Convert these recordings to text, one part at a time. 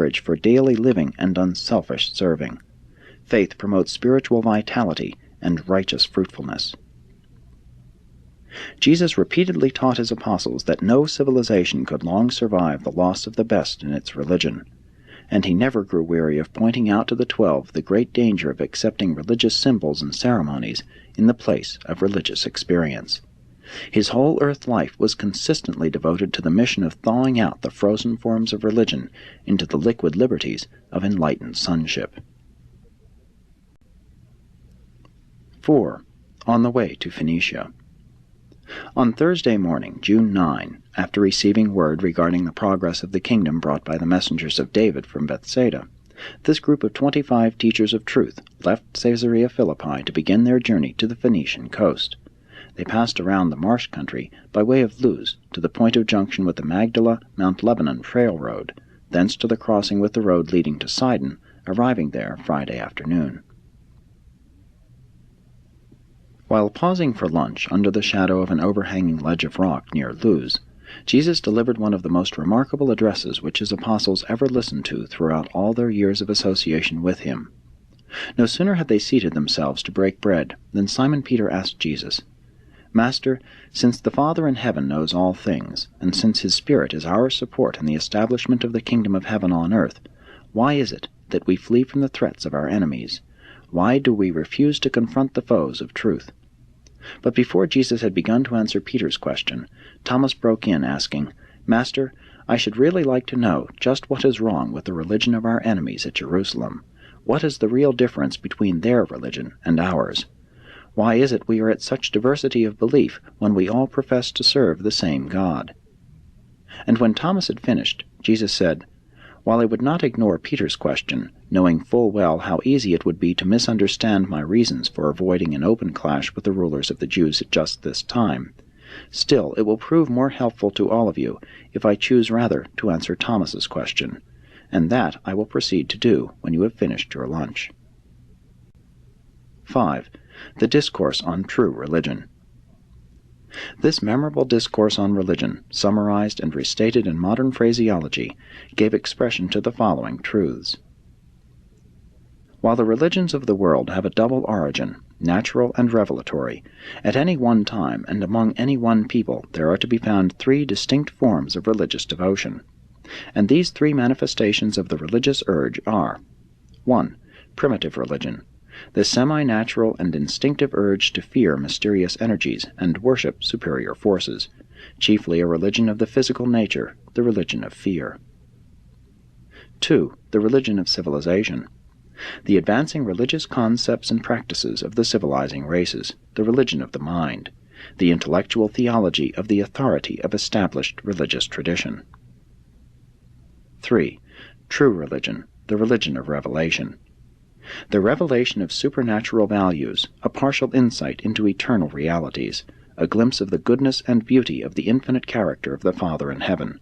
courage for daily living and unselfish serving. Faith promotes spiritual vitality and righteous fruitfulness. Jesus repeatedly taught his apostles that no civilization could long survive the loss of the best in its religion, and he never grew weary of pointing out to the 12 the great danger of accepting religious symbols and ceremonies in the place of religious experience. His whole earth life was consistently devoted to the mission of thawing out the frozen forms of religion into the liquid liberties of enlightened sonship. 4. On the way to Phoenicia. On Thursday morning, June 9, after receiving word regarding the progress of the kingdom brought by the messengers of David from Bethsaida, this group of 25 teachers of truth left Caesarea Philippi to begin their journey to the Phoenician coast. They passed around the marsh country by way of Luz to the point of junction with the Magdala-Mount Lebanon trail road, thence to the crossing with the road leading to Sidon, arriving there Friday afternoon. While pausing for lunch under the shadow of an overhanging ledge of rock near Luz, Jesus delivered one of the most remarkable addresses which his apostles ever listened to throughout all their years of association with him. No sooner had they seated themselves to break bread than Simon Peter asked Jesus, "Master, since the Father in heaven knows all things, and since his Spirit is our support in the establishment of the kingdom of heaven on earth, why is it that we flee from the threats of our enemies? Why do we refuse to confront the foes of truth?" But before Jesus had begun to answer Peter's question, Thomas broke in, asking, "Master, I should really like to know just what is wrong with the religion of our enemies at Jerusalem. What is the real difference between their religion and ours? Why is it we are at such diversity of belief when we all profess to serve the same God?" And when Thomas had finished, Jesus said, "While I would not ignore Peter's question, knowing full well how easy it would be to misunderstand my reasons for avoiding an open clash with the rulers of the Jews at just this time, still it will prove more helpful to all of you if I choose rather to answer Thomas's question, and that I will proceed to do when you have finished your lunch." 5. The Discourse on True Religion. This memorable discourse on religion, summarized and restated in modern phraseology, gave expression to the following truths. While the religions of the world have a double origin, natural and revelatory, at any one time and among any one people there are to be found 3 distinct forms of religious devotion. And these 3 manifestations of the religious urge are: 1. Primitive religion, the semi-natural and instinctive urge to fear mysterious energies and worship superior forces, chiefly a religion of the physical nature, the religion of fear. 2. The religion of civilization, the advancing religious concepts and practices of the civilizing races, the religion of the mind, the intellectual theology of the authority of established religious tradition. 3. True religion, the religion of revelation, the revelation of supernatural values, a partial insight into eternal realities, a glimpse of the goodness and beauty of the infinite character of the Father in heaven,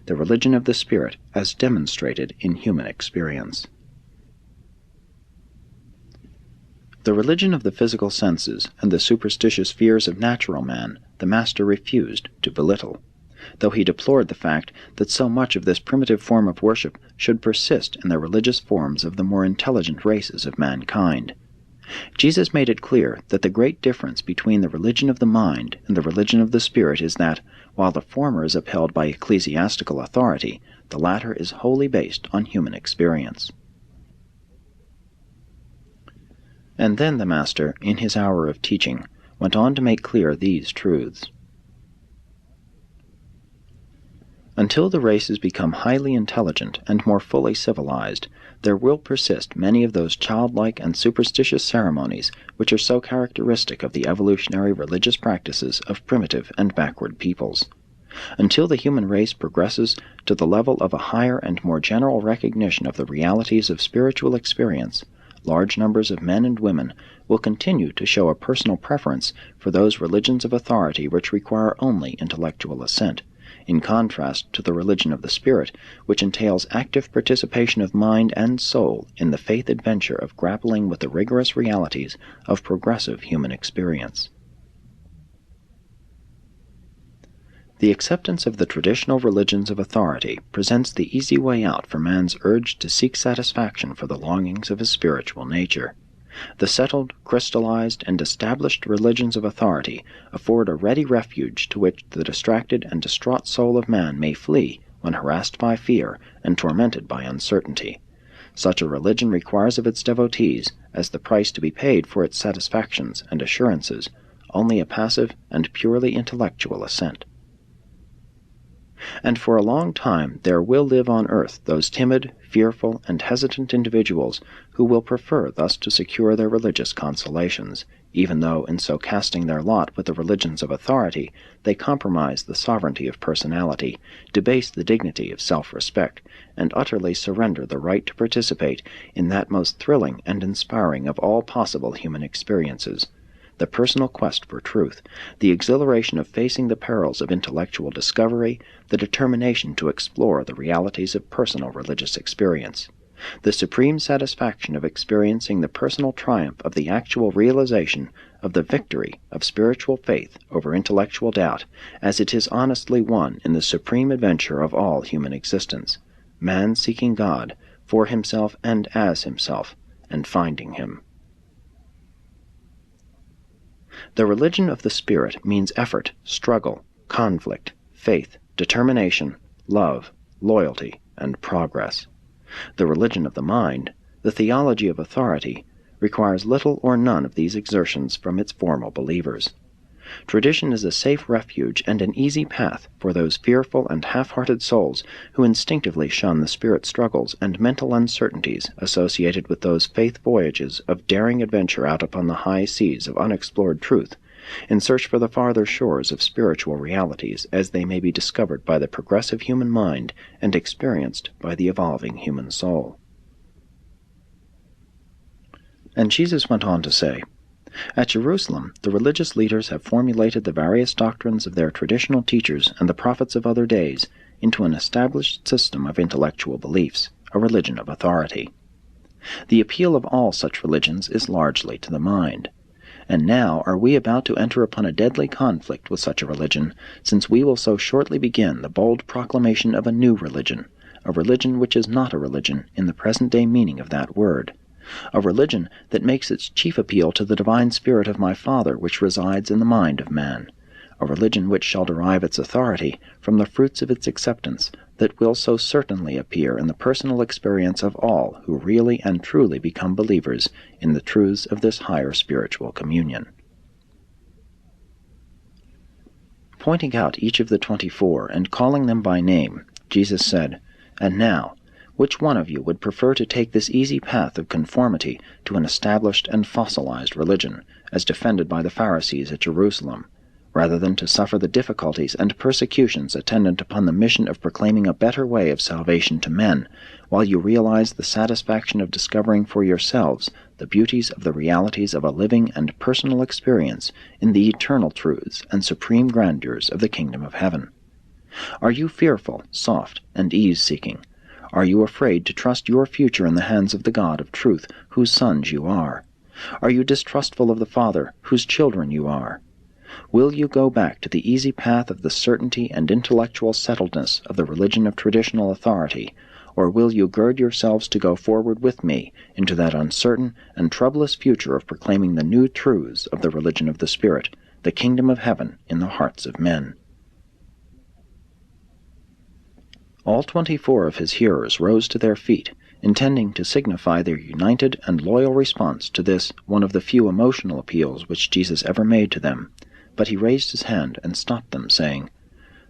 the religion of the Spirit as demonstrated in human experience. The religion of the physical senses and the superstitious fears of natural man the Master refused to belittle, though he deplored the fact that so much of this primitive form of worship should persist in the religious forms of the more intelligent races of mankind. Jesus made it clear that the great difference between the religion of the mind and the religion of the Spirit is that, while the former is upheld by ecclesiastical authority, the latter is wholly based on human experience. And then the Master, in his hour of teaching, went on to make clear these truths. Until the races become highly intelligent and more fully civilized, there will persist many of those childlike and superstitious ceremonies which are so characteristic of the evolutionary religious practices of primitive and backward peoples. Until the human race progresses to the level of a higher and more general recognition of the realities of spiritual experience, large numbers of men and women will continue to show a personal preference for those religions of authority which require only intellectual assent, in contrast to the religion of the Spirit, which entails active participation of mind and soul in the faith adventure of grappling with the rigorous realities of progressive human experience. The acceptance of the traditional religions of authority presents the easy way out for man's urge to seek satisfaction for the longings of his spiritual nature. The settled, crystallized, and established religions of authority afford a ready refuge to which the distracted and distraught soul of man may flee when harassed by fear and tormented by uncertainty. Such a religion requires of its devotees, as the price to be paid for its satisfactions and assurances, only a passive and purely intellectual assent. And for a long time there will live on earth those timid, fearful, and hesitant individuals who will prefer thus to secure their religious consolations, even though in so casting their lot with the religions of authority they compromise the sovereignty of personality, debase the dignity of self-respect, and utterly surrender the right to participate in that most thrilling and inspiring of all possible human experiences, the personal quest for truth, the exhilaration of facing the perils of intellectual discovery, the determination to explore the realities of personal religious experience, the supreme satisfaction of experiencing the personal triumph of the actual realization of the victory of spiritual faith over intellectual doubt, as it is honestly won in the supreme adventure of all human existence, man seeking God for himself and as himself, and finding him. The religion of the Spirit means effort, struggle, conflict, faith, determination, love, loyalty, and progress. The religion of the mind, the theology of authority, requires little or none of these exertions from its formal believers. Tradition is a safe refuge and an easy path for those fearful and half-hearted souls who instinctively shun the spirit struggles and mental uncertainties associated with those faith voyages of daring adventure out upon the high seas of unexplored truth, in search for the farther shores of spiritual realities as they may be discovered by the progressive human mind and experienced by the evolving human soul. And Jesus went on to say, at Jerusalem, the religious leaders have formulated the various doctrines of their traditional teachers and the prophets of other days into an established system of intellectual beliefs, a religion of authority. The appeal of all such religions is largely to the mind. And now are we about to enter upon a deadly conflict with such a religion, since we will so shortly begin the bold proclamation of a new religion, a religion which is not a religion in the present-day meaning of that word, a religion that makes its chief appeal to the divine spirit of my Father which resides in the mind of man, a religion which shall derive its authority from the fruits of its acceptance that will so certainly appear in the personal experience of all who really and truly become believers in the truths of this higher spiritual communion. Pointing out each of the 24 and calling them by name, Jesus said, "And now, which one of you would prefer to take this easy path of conformity to an established and fossilized religion, as defended by the Pharisees at Jerusalem, rather than to suffer the difficulties and persecutions attendant upon the mission of proclaiming a better way of salvation to men, while you realize the satisfaction of discovering for yourselves the beauties of the realities of a living and personal experience in the eternal truths and supreme grandeurs of the kingdom of heaven? Are you fearful, soft, and ease-seeking? Are you afraid to trust your future in the hands of the God of truth, whose sons you are? Are you distrustful of the Father, whose children you are? Will you go back to the easy path of the certainty and intellectual settledness of the religion of traditional authority, or will you gird yourselves to go forward with me into that uncertain and troublous future of proclaiming the new truths of the religion of the Spirit, the kingdom of heaven in the hearts of men?" All 24 of his hearers rose to their feet, intending to signify their united and loyal response to this one of the few emotional appeals which Jesus ever made to them. But he raised his hand and stopped them, saying,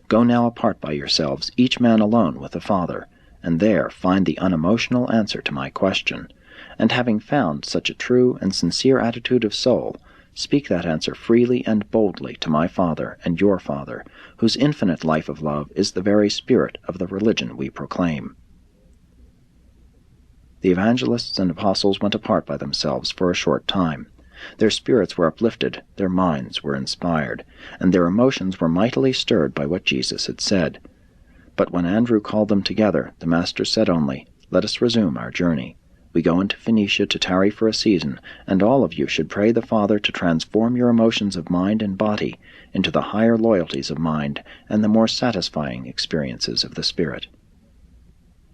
"Go now apart by yourselves, each man alone with the Father, and there find the unemotional answer to my question. And having found such a true and sincere attitude of soul, speak that answer freely and boldly to my Father and your Father, whose infinite life of love is the very spirit of the religion we proclaim." The evangelists and apostles went apart by themselves for a short time. Their spirits were uplifted, their minds were inspired, and their emotions were mightily stirred by what Jesus had said. But when Andrew called them together, the Master said only, "Let us resume our journey. We go into Phoenicia to tarry for a season, and all of you should pray the Father to transform your emotions of mind and body into the higher loyalties of mind and the more satisfying experiences of the Spirit.